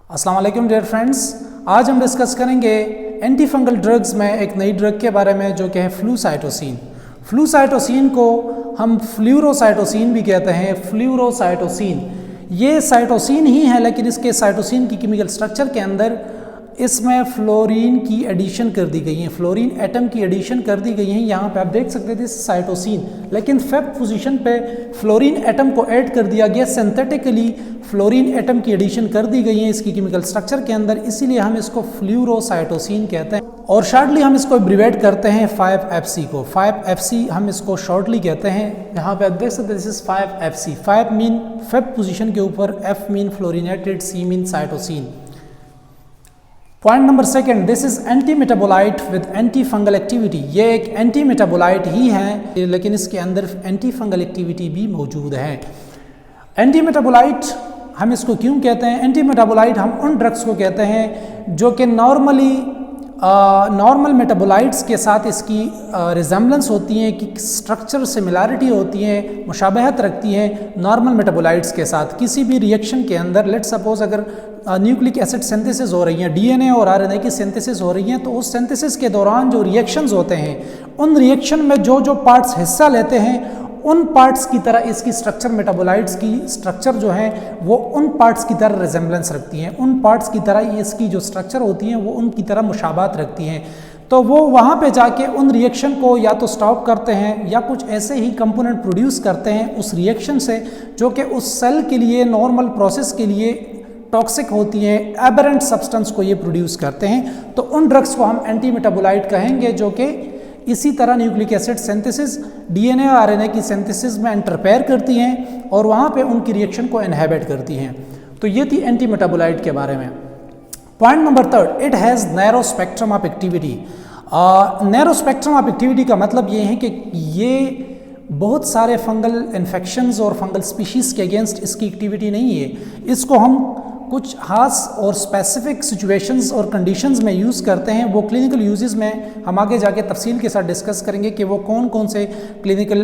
अस्सलाम वालेकुम dear friends, आज हम डिस्कस करेंगे एंटी फंगल ड्रग्स में एक नई ड्रग के बारे में जो कि है फ्लूसाइटोसिन। फ्लूसाइटोसिन को हम फ्लूरोसाइटोसिन भी कहते हैं। फ्लूरोसाइटोसिन ये साइटोसिन ही है, लेकिन इसके साइटोसिन की केमिकल स्ट्रक्चर के अंदर इसमें फ्लोरीन की एडिशन कर दी गई है, फ्लोरीन एटम की एडिशन कर दी गई है। यहाँ पे आप देख सकते थे साइटोसिन, लेकिन फिफ्थ पोजीशन पे फ्लोरीन एटम को ऐड कर दिया गया। सिंथेटिकली फ्लोरीन एटम की एडिशन कर दी गई है इसकी केमिकल स्ट्रक्चर के अंदर, इसीलिए हम इसको फ्लूरोसाइटोसिन कहते हैं और शॉर्टली हम इसको एब्रीवेट करते हैं 5FC को। 5FC हम इसको शॉर्टली कहते हैं। यहाँ पे आप देख सकते हैं this is 5FC। 5 mean fifth position के ऊपर, F mean fluorinated, C mean cytosine. Point number second, this is anti metabolite with anti fungal activity. ये एक एंटी मेटाबोलाइट ही है, लेकिन इसके अंदर एंटी फंगल एक्टिविटी भी मौजूद है। एंटी मेटाबोलाइट हम इसको क्यों कहते हैं? एंटी मेटाबोलाइट हम उन ड्रग्स को कहते हैं जो कि नॉर्मल मेटाबोलाइट्स के साथ इसकी रिजेम्बलेंस होती है, कि स्ट्रक्चर सिमिलैरिटी होती है, मुशाबहत रखती है नॉर्मल मेटाबोलाइट्स के साथ। किसी भी रिएक्शन के अंदर लेट सपोज अगर न्यूक्लिक एसिड सिंथेसिस हो रही है, डीएनए और आरएनए की सिंथेसिस हो रही है, तो उस सिंथेसिस के दौरान जो रिएक्शंस होते हैं, उन रिएक्शन में जो जो पार्ट्स हिस्सा लेते हैं, उन पार्ट्स की तरह इसकी स्ट्रक्चर, मेटाबोलाइट्स की स्ट्रक्चर जो है वो उन पार्ट्स की तरह रिजेम्बलेंस रखती हैं, उन पार्ट्स की तरह इसकी जो स्ट्रक्चर होती हैं वो उनकी तरह मुशाबात रखती हैं। तो वो वहाँ पे जाके उन रिएक्शन को या तो स्टॉप करते हैं या कुछ ऐसे ही कंपोनेंट प्रोड्यूस करते हैं उस रिएक्शन से, जो कि उस सेल के लिए, नॉर्मल प्रोसेस के लिए टॉक्सिक होती हैं, एबरेंट सब्सटेंस को ये प्रोड्यूस करते हैं। तो उन ड्रग्स को हम एंटी मेटाबोलाइट कहेंगे, जो कि इसी तरह न्यूक्लिक एसिड सिंथेसिस, डीएनए और आरएनए की सिंथेसिस में इंटरफेयर करती हैं और वहाँ पे उनकी रिएक्शन को इनहिबिट करती हैं। तो ये थी एंटी मेटाबोलाइट के बारे में। Point number third, it has narrow spectrum of activity. Narrow spectrum of activity का मतलब ये है कि ये बहुत सारे फंगल इन्फेक्शंस और फंगल स्पीशीज़ के अगेंस्ट इसकी एक्टिविटी नहीं है। इसको हम कुछ खास और स्पेसिफिक सिचुएशंस और कंडीशंस में यूज़ करते हैं। वो क्लिनिकल यूजेस में हम आगे जाके तफसील के साथ डिस्कस करेंगे कि वो कौन कौन से क्लिनिकल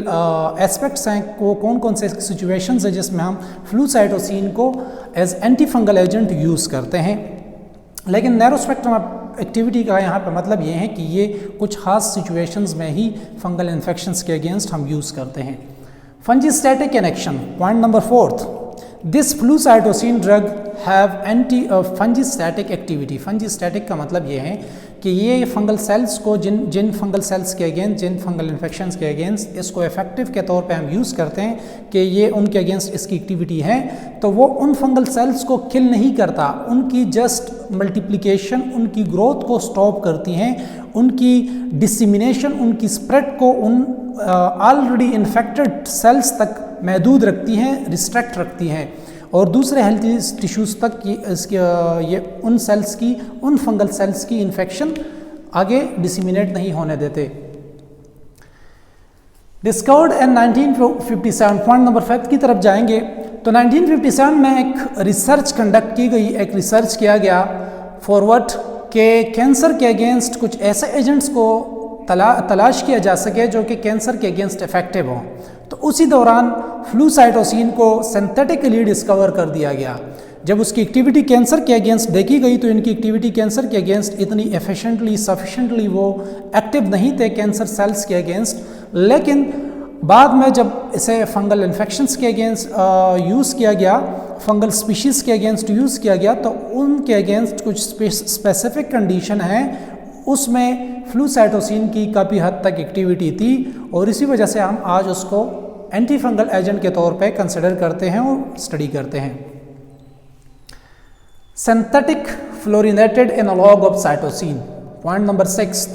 एस्पेक्ट्स हैं, वो कौन कौन से सिचुएशंस हैं जिसमें हम फ्लूसाइटोसिन को as antifungal agent use करते हैं। लेकिन नैरो स्पेक्ट्रम एक्टिविटी का यहाँ पर मतलब ये है कि ये कुछ खास सिचुएशंस में ही फंगल इन्फेक्शंस के अगेंस्ट हम यूज़ करते हैं। Fungistatic connection, point number fourth, this flucytosine drug have anti fungistatic activity. Fungistatic का मतलब ये है कि ये फंगल सेल्स को, जिन फंगल सेल्स के अगेंस्ट, जिन फंगल इन्फेक्शंस के अगेंस्ट इसको इफेक्टिव के तौर पे हम यूज़ करते हैं कि ये उनके अगेंस्ट इसकी एक्टिविटी है, तो वो उन फंगल सेल्स को किल नहीं करता, उनकी जस्ट मल्टीप्लिकेशन, उनकी ग्रोथ को स्टॉप करती हैं, उनकी डिसिमिनेशन, उनकी स्प्रेड को उन ऑलरेडी इन्फेक्टेड सेल्स तक महदूद रखती हैं, रिस्ट्रिक्ट रखती हैं, और दूसरे हेल्थी टिश्यूज़ तक ये उन सेल्स की, उन फंगल सेल्स की इन्फेक्शन आगे डिसिमिनेट नहीं होने देते। डिस्कवर्ड इन 1957, पॉइंट नंबर 5 की तरफ जाएंगे। तो 1957 में एक रिसर्च कंडक्ट की गई, एक रिसर्च किया गया फॉरवर्ड के कैंसर के अगेंस्ट कुछ ऐसे एजेंट्स को तलाश किया जा सके जो कि कैंसर के अगेंस्ट इफेक्टिव हों। तो उसी दौरान फ्लूसाइटोसिन को सिंथेटिकली डिस्कवर कर दिया गया। जब उसकी एक्टिविटी कैंसर के अगेंस्ट देखी गई तो इनकी एक्टिविटी कैंसर के अगेंस्ट इतनी एफिशिएंटली, सफिशेंटली वो एक्टिव नहीं थे कैंसर सेल्स के अगेंस्ट। लेकिन बाद में जब इसे फंगल इन्फेक्शंस के अगेंस्ट यूज़ किया गया, फंगल स्पीशीज़ के अगेंस्ट यूज़ किया गया, तो उनके अगेंस्ट कुछ स्पेसिफिक कंडीशन है, उसमें फ्लूसाइटोसिन की काफ़ी हद तक एक्टिविटी थी, और इसी वजह से हम आज उसको एंटी फंगल एजेंट के तौर पे कंसिडर करते हैं और स्टडी करते हैं। Synthetic fluorinated analogue of cytosine, point number 6,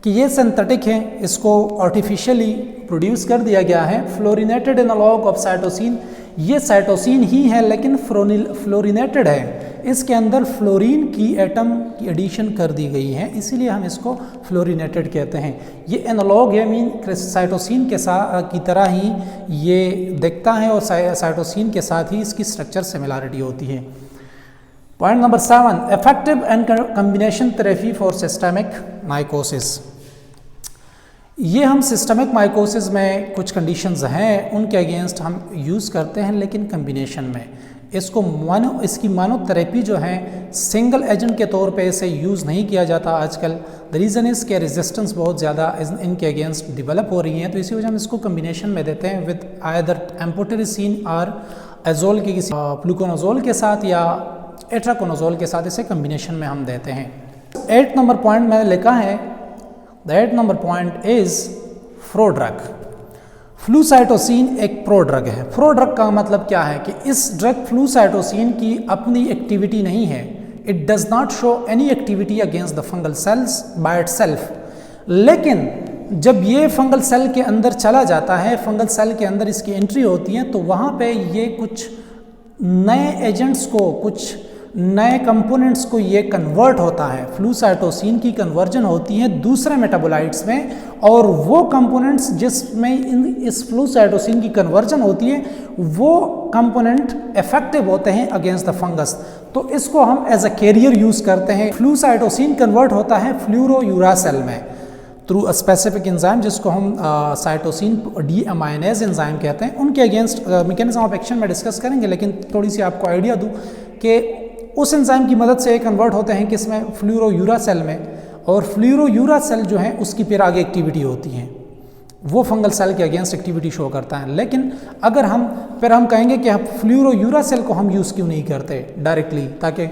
कि ये सिंथेटिक है, इसको आर्टिफिशियली प्रोड्यूस कर दिया गया है। फ्लोरिनेटेड एनालॉग ऑफ साइटोसिन, ये साइटोसिन ही है लेकिन फ्लोरिनेटेड है, इसके अंदर फ्लोरीन की एटम की एडिशन कर दी गई है, इसीलिए हम इसको फ्लोरिनेटेड कहते हैं। ये एनालॉग है, मीन साइटोसिन के साथ की तरह ही ये दिखता है और साइटोसिन के साथ ही इसकी स्ट्रक्चर सिमिलैरिटी होती है। Point number 7, effective and combination therapy for systemic mycosis. ये हम सिस्टमिक माइकोसिस में कुछ कंडीशंस हैं, उनके अगेंस्ट हम यूज़ करते हैं, लेकिन कम्बिनेशन में। इसकी मोनोथेरेपी जो है सिंगल एजेंट के तौर पे इसे यूज़ नहीं किया जाता आजकल। द रीज़न इज़ के रेजिस्टेंस बहुत ज़्यादा इनके अगेंस्ट डेवलप हो रही हैं, तो इसी वजह हम इसको कम्बिनेशन में देते हैं विद आइदर एम्फोटेरिसिन और एजोल के किसी फ्लूकोनाजोल के साथ या एट्राकोनाजोल के साथ इसे कम्बिनेशन में हम देते हैं। 8 नंबर पॉइंट मैंने लिखा है, the 8 number point is prodrug. Flucytosine एक प्रोड्रग है। प्रोड्रग का मतलब क्या है कि इस ड्रग फ्लूसाइटोसिन की अपनी एक्टिविटी नहीं है। It does not show any activity against the fungal sales by itself, लेकिन जब ये फंगल सेल के अंदर चला जाता है, फंगल सेल के अंदर इसकी एंट्री होती है, तो वहाँ पे ये कुछ नए एजेंट्स को, कुछ नए कंपोनेंट्स को ये कन्वर्ट होता है। फ्लूसाइटोसिन की कन्वर्जन होती है दूसरे मेटाबोलाइट्स में, और वो कंपोनेंट्स जिसमें इस फ्लूसाइटोसिन की कन्वर्जन होती है वो कंपोनेंट इफेक्टिव होते हैं अगेंस्ट द फंगस, तो इसको हम एज अ कैरियर यूज़ करते हैं। फ्लूसाइटोसिन कन्वर्ट होता है फ्लूरोयूरासेल में थ्रू अ स्पेसिफिक एंजाइम जिसको हम साइटोसिन डीअमाइनेज एंजाइम कहते हैं। उनके अगेंस्ट मैकेनिज्म ऑफ एक्शन में डिस्कस करेंगे, लेकिन थोड़ी सी आपको आइडिया दूँ कि उस एंजाइम की मदद से कन्वर्ट होते हैं किसमें, फ्लूरोयूरासेल में, और फ्लूरोयूरासेल जो है उसकी फिर आगे एक्टिविटी होती है, वो फंगल सेल के अगेंस्ट एक्टिविटी शो करता है। लेकिन अगर हम कहेंगे कि हम फ्लूरोयूरासेल को हम यूज़ क्यों नहीं करते डायरेक्टली, ताकि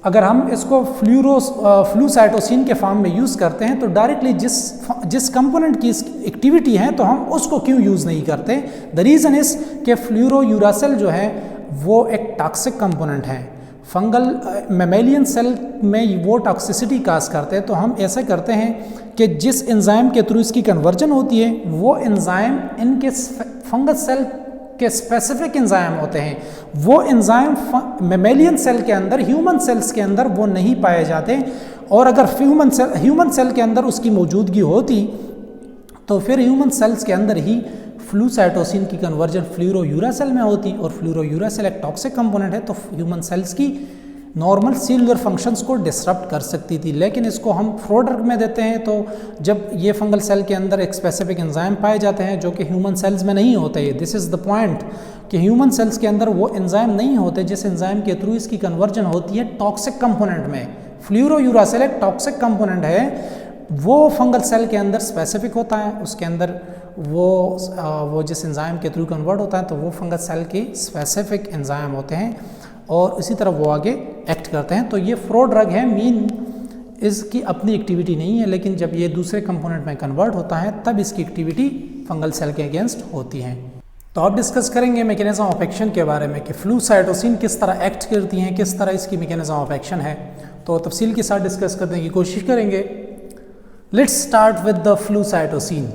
अगर हम इसको फ्लूसाइटोसिन के फॉर्म में यूज़ करते हैं तो डायरेक्टली जिस कंपोनेंट की एक्टिविटी है तो हम उसको क्यों यूज़ नहीं करते। द रीज़न इज़ कि फ्लूरोयूरासेल जो है वो एक टॉक्सिक कंपोनेंट है। फंगल मैमेलियन सेल में वो टॉक्सिसिटी काज करते हैं, तो हम ऐसा करते हैं कि जिस एंजाइम के थ्रू इसकी कन्वर्जन होती है वो एंजाइम इनके फंगस सेल के स्पेसिफिक एंजाइम होते हैं। वो एंजाइम मैमेलियन सेल के अंदर, ह्यूमन सेल्स के अंदर वो नहीं पाए जाते, और अगर ह्यूमन सेल के अंदर उसकी मौजूदगी होती तो फिर ह्यूमन सेल्स के अंदर ही फ्लूसाइटोसिन की कन्वर्जन फ्लूरोयूरासेल में होती, और फ्लूरोयूरासेल एक टॉक्सिक कंपोनेंट है, तो ह्यूमन सेल्स की नॉर्मल सेलुलर फंक्शंस को डिसरप्ट कर सकती थी। लेकिन इसको हम प्रोड्रग में देते हैं, तो जब ये फंगल सेल के अंदर एक स्पेसिफिक एंजाइम पाए जाते हैं जो कि ह्यूमन सेल्स में नहीं होते, दिस इज़ द पॉइंट कि ह्यूमन सेल्स के अंदर वो एंजाइम नहीं होते जिस एंजाइम के थ्रू इसकी कन्वर्जन होती है टॉक्सिक कंपोनेंट में। फ्लूरोयूरासेल एक टॉक्सिक कंपोनेंट है, वो फंगल सेल के अंदर स्पेसिफिक होता है, उसके अंदर वो जिस एंजाइम के थ्रू कन्वर्ट होता है तो वो फंगस सेल के स्पेसिफिक एंजाइम होते हैं, और इसी तरह वो आगे एक्ट करते हैं। तो ये प्रोड्रग है, मीन इसकी अपनी एक्टिविटी नहीं है, लेकिन जब ये दूसरे कंपोनेंट में कन्वर्ट होता है तब इसकी एक्टिविटी फंगल सेल के अगेंस्ट होती है। तो अब डिस्कस करेंगे मैकेनिज्म ऑफ एक्शन के बारे में कि फ्लूसाइटोसिन किस तरह एक्ट करती हैं, किस तरह इसकी मैकेनिज्म ऑफ एक्शन है, तो तफसील के साथ डिस्कस करने की कोशिश करेंगे। Let's start with the flucytosine.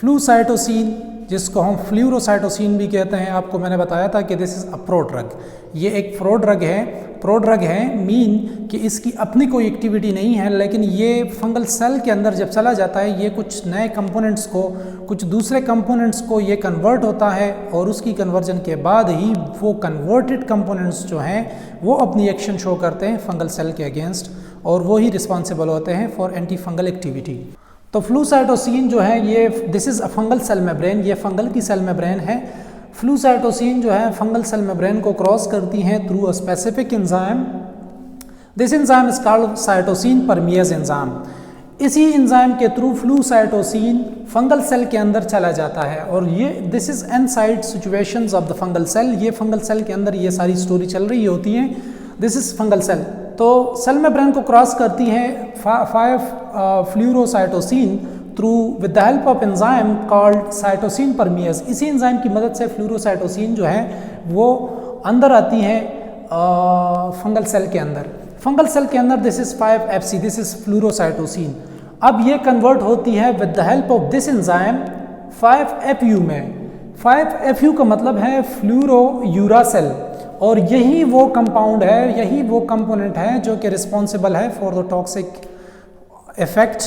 Flucytosine जिसको हम फ्लूरोसाइटोसिन भी कहते हैं, आपको मैंने बताया था कि दिस इज़ अ प्रोड्रग, ये एक प्रोड्रग है मीन कि इसकी अपनी कोई एक्टिविटी नहीं है, लेकिन ये फंगल सेल के अंदर जब चला जाता है ये कुछ नए कंपोनेंट्स को, कुछ दूसरे कंपोनेंट्स को ये कन्वर्ट होता है, और उसकी कन्वर्जन के बाद ही वो कन्वर्टेड कंपोनेंट्स जो हैं वो अपनी एक्शन शो करते हैं फंगल सेल के अगेंस्ट, और वो ही रिस्पॉन्सिबल होते हैं फॉर एंटी फंगल एक्टिविटी। तो फ्लूसाइटोसिन जो है ये this is a fungal cell membrane, ये फंगल की सेल मेम्ब्रेन है। फ्लूसाइटोसिन जो है फंगल सेल मेम्ब्रेन को क्रॉस करती हैं through a specific enzyme. This enzyme is called cytosine permease enzyme. इसी एंजाइम के थ्रू फ्लूसाइटोसिन फंगल सेल के अंदर चला जाता है, और ये this is inside situations of the fungal cell. ये फंगल सेल के अंदर ये सारी स्टोरी चल रही होती है। दिस इज फंगल सेल, तो सेल मेम्ब्रेन को क्रॉस करती है 5 flucytosine through with the help of enzyme called cytosine permease. इसी एंजाइम की मदद से फ्लूरोसाइटोसिन जो है वो अंदर आती है फंगल सेल के अंदर। फंगल सेल के अंदर this is 5FC, this is flucytosine. अब ये कन्वर्ट होती है with the help of this enzyme 5FU में। 5FU का मतलब है फ्लूरोयूरासेल, और यही वो कंपाउंड है, यही वो कंपोनेंट है जो कि रिस्पॉन्सिबल है फॉर द टॉक्सिक इफेक्ट,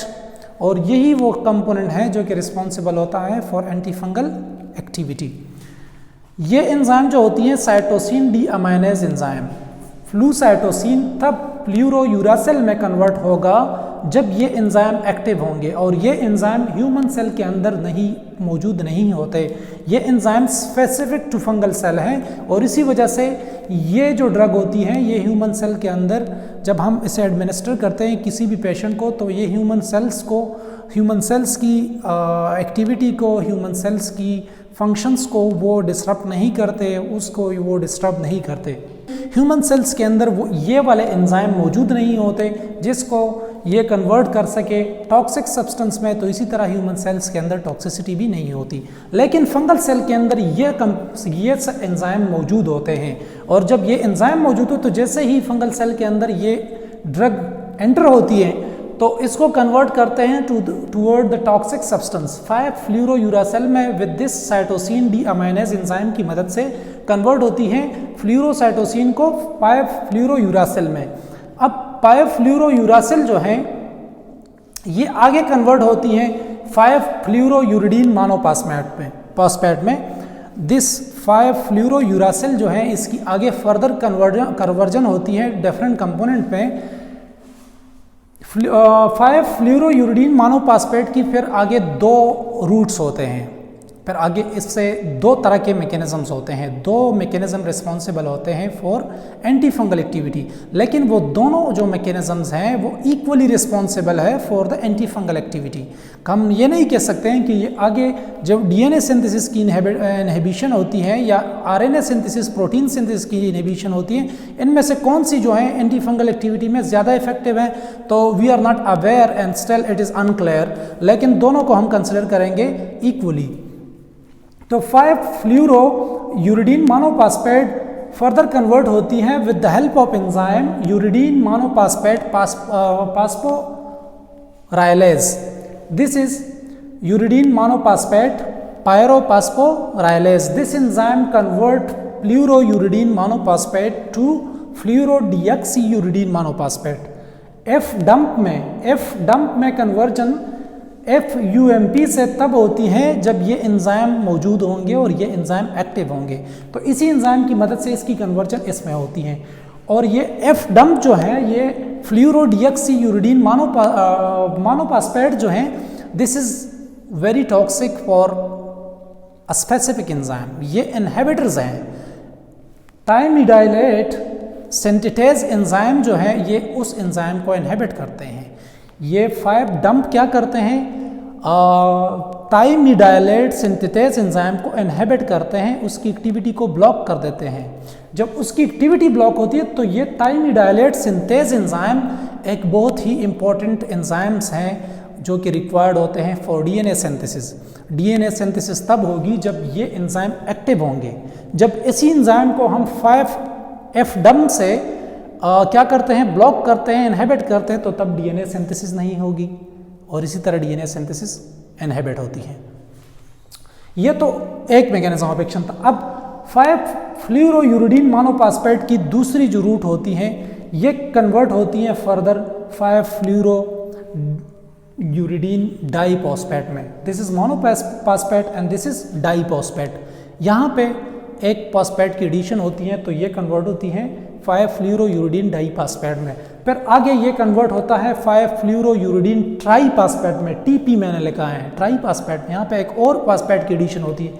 और यही वो कंपोनेंट है जो कि रिस्पॉन्सिबल होता है फॉर एंटी फंगल एक्टिविटी। ये एंजाइम जो होती है साइटोसिन डीअमाइनेज एंजाइम। फ्लूसाइटोसिन तब फ्लूरोयूरासेल में कन्वर्ट होगा जब ये एंजाइम एक्टिव होंगे, और ये एंजाइम ह्यूमन सेल के अंदर मौजूद नहीं होते। ये enzyme specific to fungal cell हैं, और इसी वजह से ये जो ड्रग होती हैं ये ह्यूमन सेल के अंदर जब हम इसे एडमिनिस्टर करते हैं किसी भी पेशेंट को, तो ये ह्यूमन सेल्स की एक्टिविटी को, ह्यूमन सेल्स की फंक्शंस को वो डिस्टर्ब नहीं करते, उसको वो डिस्टर्ब नहीं करते। ह्यूमन सेल्स के अंदर वो ये वाले एंजाइम मौजूद नहीं होते जिसको ये कन्वर्ट कर सके टॉक्सिक सब्सटेंस में, तो इसी तरह ह्यूमन सेल्स के अंदर टॉक्सिसिटी भी नहीं होती। लेकिन फंगल सेल के अंदर ये एंजाइम मौजूद होते हैं, और जब ये एंजाइम मौजूद हो तो जैसे ही फंगल सेल के अंदर ये ड्रग एंटर होती है तो इसको कन्वर्ट करते हैं टूवर्ड द टॉक्सिक सब्सटेंस 5-फ्लूरोयूरासिल में विद दिस साइटोसिन डीअमाइनेज एंजाइम की मदद से कन्वर्ट होती हैं फ्लूरोसाइटोसिन को 5-फ्लूरोयूरासिल में। अब 5-फ्लूरोयूरासिल जो है ये आगे कन्वर्ट होती हैं 5-फ्लूरोयूरिडीन मोनोफॉस्फेट में। दिस 5-फ्लूरोयूरासिल जो है इसकी आगे फर्दर कन्वर्जन होती है डिफरेंट कंपोनेंट में। 5-फ्लूरोयूरिडीन मोनोफॉस्फेट की फिर आगे 2 रूट्स होते हैं, फिर आगे इससे 2 तरह के मैकेनिज्म्स होते हैं, 2 मैकेनिज्म रिस्पॉन्सिबल होते हैं फॉर एंटी फंगल एक्टिविटी, लेकिन वो दोनों जो मैकेनिज्म्स हैं वो इक्वली रिस्पॉन्सिबल है for the anti fungal activity. हम ये नहीं कह सकते हैं कि ये आगे जब डीएनए सिंथेसिस की इनहिबिशन होती है या आरएनए सिंथेसिस, प्रोटीन सिंथेसिस की इनहिबिशन होती है, इनमें से कौन सी जो है एंटी फंगल एक्टिविटी में ज़्यादा इफेक्टिव है, तो we are not aware and still it is unclear, लेकिन दोनों को हम कंसिडर करेंगे इक्वली। तो 5-फ्लूरोयूरिडीन मोनोफॉस्फेट फर्दर कन्वर्ट होती है with the help of enzyme uridine monophosphate phosphorylase. This is uridine monophosphate pyrophosphorylase. This enzyme convert fluorouridine monophosphate to fluorodeoxyuridine monophosphate. F-dump में conversion FUMP से तब होती हैं जब ये एंजाइम मौजूद होंगे और ये एंजाइम एक्टिव होंगे, तो इसी एंजाइम की मदद से इसकी कन्वर्जन इसमें होती है। और ये F-dump जो है ये फ्लूरोडिऑक्सीयूरिडीन मोनोफॉस्फेट जो है this is very toxic for a specific enzyme, ये इनहिबिटर्स हैं। टाइमिडाइलेट सिंथेटेज एंजाइम जो है ये उस एंजाइम को इनहिबिट करते हैं। ये 5-dump क्या करते हैं, टाइमिडाइलेट सिंथेटेज एंजाइम को इनहिबिट करते हैं, उसकी एक्टिविटी को ब्लॉक कर देते हैं। जब उसकी एक्टिविटी ब्लॉक होती है तो ये टाइमिडाइलेट सिंथेज एंजाइम एक बहुत ही इंपॉर्टेंट एंजाइम्स हैं जो कि रिक्वायर्ड होते हैं for DNA synthesis. DNA synthesis तब होगी जब ये एंजाइम एक्टिव होंगे। जब इसी एंजाइम को हम 5F-dump से क्या करते हैं, ब्लॉक करते हैं, इनहिबिट करते हैं, तो तब डीएनए सिंथेसिस नहीं होगी और इसी तरह डीएनए सिंथेसिस इनहिबिट होती है। ये तो एक मैकेनिज्म ऑफ एक्शन था। अब 5-फ्लूरोयूरिडीन मोनोफॉस्फेट की दूसरी जो रूट होती है ये कन्वर्ट होती हैं फर्दर 5-फ्लूरोयूरिडीन डाइफॉस्फेट में। This is monophosphate and this is diphosphate. यहाँ पे एक फॉस्फेट की एडिशन होती है तो ये कन्वर्ट होती है 5-फ्लूरोयूरिडीन डाइफॉस्फेट में। फिर आगे ये कन्वर्ट होता है 5-फ्लूरोयूरिडीन ट्राइफॉस्फेट में, टीपी मैंने लिखा है ट्राइफॉस्फेट, यहाँ पे एक और फॉस्फेट की एडिशन होती है।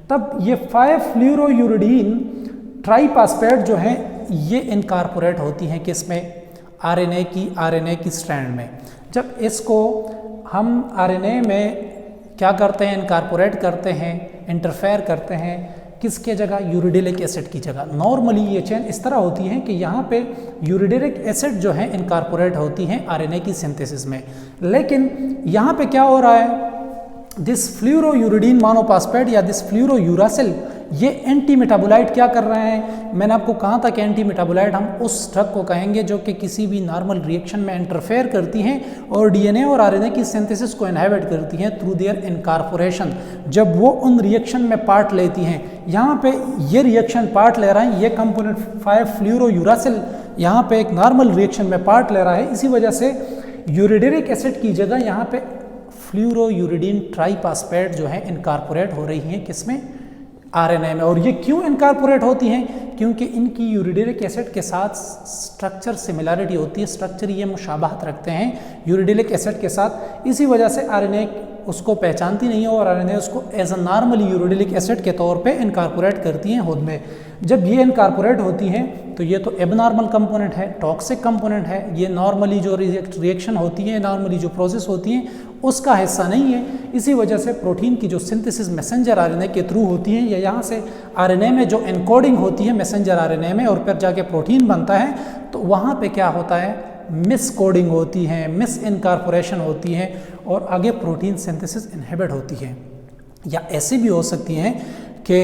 तब ये 5-फ्लूरोयूरिडीन ट्राइफॉस्फेट जो है ये इनकॉर्पोरेट होती हैं किसमें, आरएनए की स्ट्रैंड में। जब इसको हम आरएनए में क्या करते हैं, इनकॉर्पोरेट करते हैं, इंटरफेयर करते हैं, किसके जगह, यूरिडिलिक एसिड की जगह। नॉर्मली ये चेन इस तरह होती है कि यहाँ पे यूरिडिलिक एसिड जो है इनकॉर्पोरेट होती हैं आरएनए की सिंथेसिस में, लेकिन यहाँ पे क्या हो रहा है, दिस फ्लूरोयूरिडीन मोनोफॉस्फेट या दिस फ्लूरोयूरासिल ये एंटी मेटाबोलाइट क्या कर रहे हैं। मैंने आपको कहा था कि एंटी मेटाबोलाइट हम उस ड्रग को कहेंगे जो कि किसी भी नॉर्मल रिएक्शन में इंटरफेयर करती हैं और डीएनए और आरएनए की सिंथेसिस को इनहिबिट करती हैं थ्रू देयर इनकॉर्पोरेशन, जब वो उन रिएक्शन में पार्ट लेती हैं। यहाँ पे ये रिएक्शन पार्ट ले रहा है, ये कंपोनेंट 5-फ्लूरोयूरासिल यहाँ पे एक नॉर्मल रिएक्शन में पार्ट ले रहा है, इसी वजह से यूरिडिलिक एसिड की जगह यहाँ पे फ्लूरोयूरिडीन ट्राइफॉस्फेट जो है इनकॉर्पोरेट हो रही हैं किसमें, आरएनए में। और ये क्यों इनकॉर्पोरेट होती हैं, क्योंकि इनकी यूरिडिलिक एसिड के साथ स्ट्रक्चर सिमिलरिटी होती है, स्ट्रक्चर ये मुशाबहत रखते हैं यूरिडिलिक एसिड के साथ, इसी वजह से आरएनए उसको पहचानती नहीं है और आरएनए उसको एज अ नॉर्मली यूरिडिलिक एसिड के तौर पे इनकॉर्पोरेट करती हैं खुद में। जब ये इनकॉर्पोरेट होती हैं तो ये तो एबनॉर्मल कंपोनेंट है, टॉक्सिक कंपोनेंट है, ये नॉर्मली जो रिएक्शन होती है, नॉर्मली जो प्रोसेस होती है उसका हिस्सा नहीं है। इसी वजह से प्रोटीन की जो सिंथेसिस मैसेंजर आरएनए के थ्रू होती है या यहाँ से आरएनए में जो एनकोडिंग होती है मैसेंजर आरएनए में और फिर जाके प्रोटीन बनता है, तो वहाँ पे क्या होता है, मिस कोडिंग होती है, मिस इनकॉर्पोरेशन होती है और आगे प्रोटीन सिंथेसिस इनहिबिट होती है। या ऐसी भी हो सकती हैं कि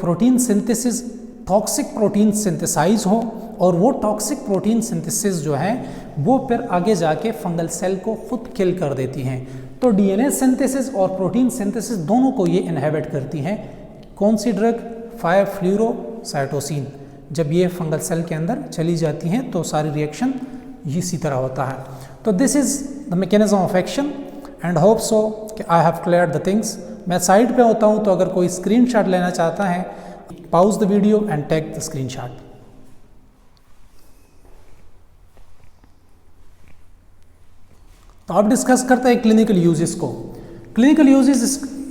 protein synthesis toxic protein synthesise हो और वो टॉक्सिक प्रोटीन सिंथेसिस जो है वो फिर आगे जाके फंगल सेल को खुद किल कर देती हैं। तो डीएनए सिंथेसिस और प्रोटीन सिंथेसिस दोनों को ये इनहिबिट करती हैं। कौन सी ड्रग? 5-फ्लूरोसाइटोसिन। जब ये फंगल सेल के अंदर चली जाती हैं तो सारी रिएक्शन इसी तरह होता है। तो this is the mechanism of action and hope so कि I have clear the things. मैं साइड पे होता हूँ, तो अगर कोई स्क्रीनशॉट लेना चाहता है, pause the video and take the screenshot। तो अब डिस्कस करते हैं क्लिनिकल यूजेस को। क्लिनिकल यूजेस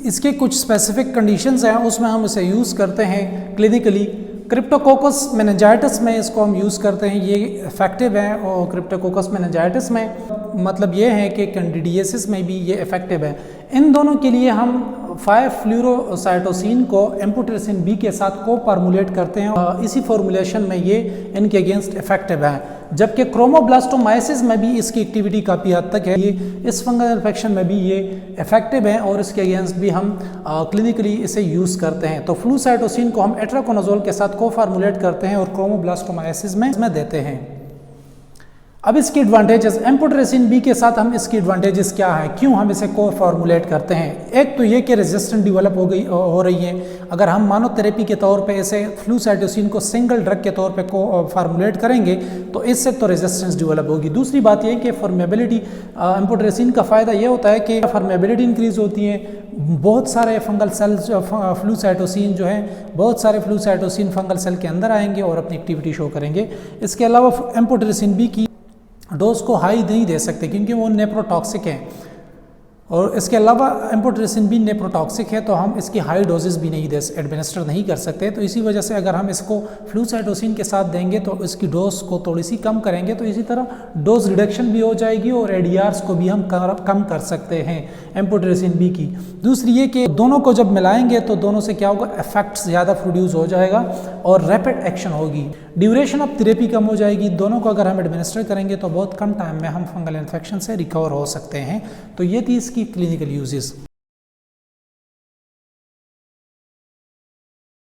इसके कुछ स्पेसिफिक कंडीशंस हैं, उसमें हम इसे यूज़ करते हैं क्लिनिकली। क्रिप्टोकोकस मेनिंजाइटिस में इसको हम यूज़ करते हैं, ये इफेक्टिव है। और क्रिप्टोकोकस मेनिंजाइटिस में मतलब ये है कि कैंडिडियासिस में भी ये इफेक्टिव है। इन दोनों के लिए हम 5-फ्लूरोसाइटोसिन को एम्फोटेरेसिन बी के साथ को फॉर्मुलेट करते हैं। इसी फॉर्मुलेशन में ये इनके अगेंस्ट इफेक्टिव है। जबकि क्रोमोब्लास्टोमाइसिस में भी इसकी एक्टिविटी काफ़ी हद तक है। ये इस फंगल इन्फेक्शन में भी ये इफेक्टिव है और इसके अगेंस्ट भी हम क्लिनिकली इसे यूज़ करते हैं। तो फ्लूसाइटोसिन को हम एट्राकोनाजोल के साथ को फॉर्मुलेट करते हैं और क्रोमोब्लास्टोमाइसिस में देते हैं। अब इसकी एडवांटेजेस, एम्फोटेरेसिन बी के साथ हम इसकी एडवांटेजेस क्या है, क्यों हम इसे को फॉर्मुलेट करते हैं। एक तो ये कि रेजिस्टेंट डेवलप हो रही है। अगर हम मोनोथेरेपी के तौर पे इसे फ्लूसाइटोसिन को सिंगल ड्रग के तौर पे को फार्मुलेट करेंगे तो इससे तो रेजिस्टेंस डेवलप होगी। दूसरी बात यह कि फॉर्मेबिलिटी, एम्फोटेरेसिन का फ़ायदा ये होता है कि फॉर्मेबिलिटी इंक्रीज़ होती है। बहुत सारे फंगल सेल्स फ्लूसाइटोसिन जो है, बहुत सारे फ्लूसाइटोसिन फंगल सेल के अंदर आएंगे और अपनी एक्टिविटी शो करेंगे। इसके अलावा एम्फोटेरेसिन बी की डोज को हाई नहीं दे सकते क्योंकि वो नेप्रोटॉक्सिक है। और इसके अलावा एम्फोटेरेसिन भी नेप्रोटॉक्सिक है, तो हम इसकी हाई डोजेस भी नहीं एडमिनिस्टर नहीं कर सकते। तो इसी वजह से अगर हम इसको फ्लूसाइटोसिन के साथ देंगे तो इसकी डोज को थोड़ी सी कम करेंगे, तो इसी तरह डोज रिडक्शन भी हो जाएगी और एडीआरस को भी हम कम कर सकते हैं एम्फोटेरेसिन बी की। दूसरी ये कि दोनों को जब मिलाएंगे तो दोनों से क्या होगा, इफेक्ट ज़्यादा प्रोड्यूस हो जाएगा और रैपिड एक्शन होगी। ड्यूरेशन ऑफ थेरेपी कम हो जाएगी। दोनों को अगर हम एडमिनिस्टर करेंगे तो बहुत कम टाइम में हम फंगल इन्फेक्शन से रिकवर हो सकते हैं। तो ये थी इसकी क्लिनिकल यूजेस।